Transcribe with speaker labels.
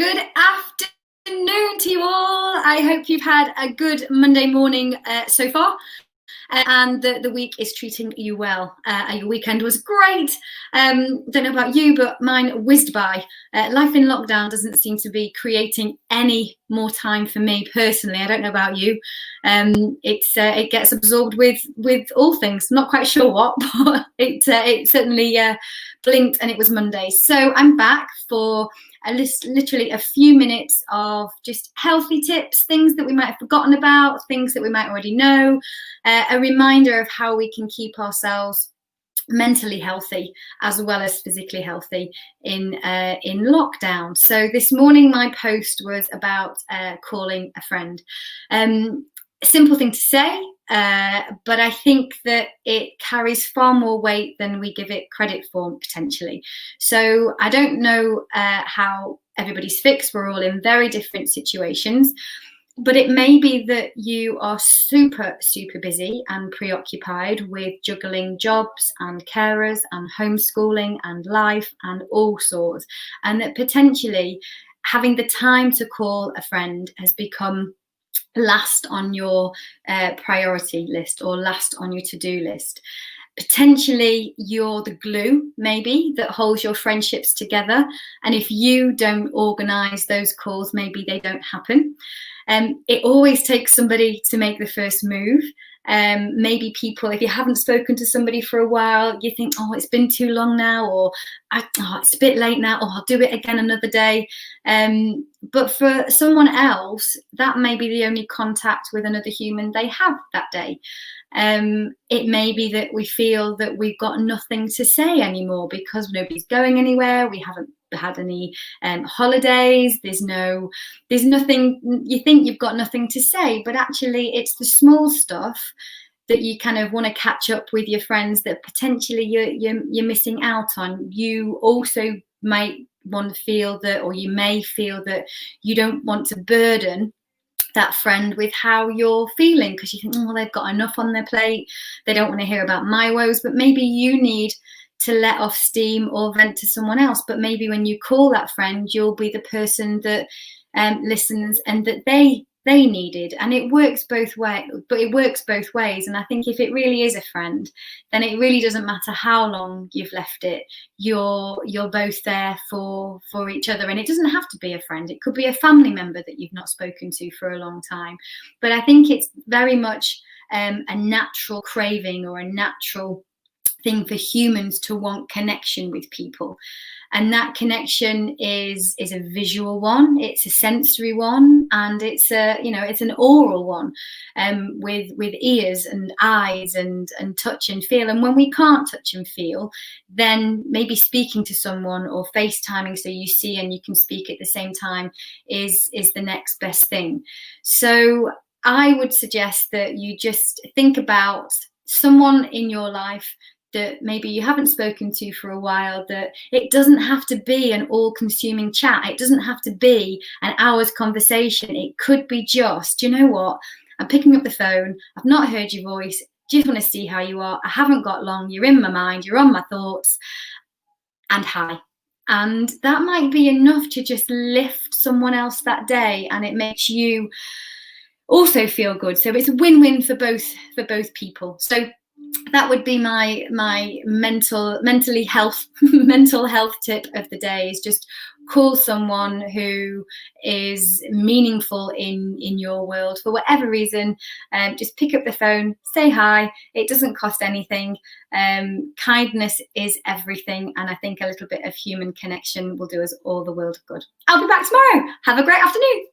Speaker 1: Good afternoon to you all. I hope you've had a good Monday morning so far. And the week is treating you well. Your weekend was great. Don't know about you, but mine whizzed by. Life in lockdown doesn't seem to be creating any more time for me personally. I don't know about you. It gets absorbed with all things. Not quite sure what, but it certainly blinked and it was Monday. So I'm back for literally a few minutes of just healthy tips, things that we might have forgotten about, things that we might already know, a reminder of how we can keep ourselves mentally healthy as well as physically healthy in lockdown. So this morning my post was about calling a friend. Simple thing to say, but I think that it carries far more weight than we give it credit for, potentially. So I don't know how everybody's fixed. We're all in very different situations, but it may be that you are super busy and preoccupied with juggling jobs and carers and homeschooling and life and all sorts, and that potentially having the time to call a friend has become last on your priority list or last on your to-do list. Potentially you're the glue maybe that holds your friendships together, and if you don't organize those calls, maybe they don't happen. It always takes somebody to make the first move. Maybe people, if you haven't spoken to somebody for a while, you think, oh, it's been too long now, or it's a bit late now, or I'll do it again another day. But for someone else, that may be the only contact with another human they have that day. It may be that we feel that we've got nothing to say anymore because nobody's going anywhere. We haven't had any holidays. There's nothing. You think you've got nothing to say, but actually it's the small stuff that you kind of want to catch up with your friends that potentially you're missing out on. You also might want to feel that, or you may feel that you don't want to burden that friend with how you're feeling because you think, oh, well, they've got enough on their plate. They don't want to hear about my woes, but maybe you need to let off steam or vent to someone else. But maybe when you call that friend, you'll be the person that listens and that they needed. And it works both ways. But it works both ways. And I think if it really is a friend, then it really doesn't matter how long you've left it. You're both there for each other. And it doesn't have to be a friend. It could be a family member that you've not spoken to for a long time. But I think it's very much a natural craving or a natural thing for humans to want connection with people, and that connection is a visual one, it's a sensory one, and it's an oral one, with ears and eyes and touch and feel. And when we can't touch and feel, then maybe speaking to someone or FaceTiming so you see and you can speak at the same time is the next best thing. So I would suggest that you just think about someone in your life that maybe you haven't spoken to for a while, that it doesn't have to be an all-consuming chat. It doesn't have to be an hour's conversation. It could be just, you know what, I'm picking up the phone, I've not heard your voice, just want to see how you are, I haven't got long, you're in my mind, you're on my thoughts, and hi. And that might be enough to just lift someone else that day, and it makes you also feel good. So it's a win-win for both people. So that would be my mental health tip of the day, is just call someone who is meaningful in your world for whatever reason. Just pick up the phone, say hi. It doesn't cost anything. Kindness is everything, and I think a little bit of human connection will do us all the world of good. I'll be back tomorrow. Have a great afternoon.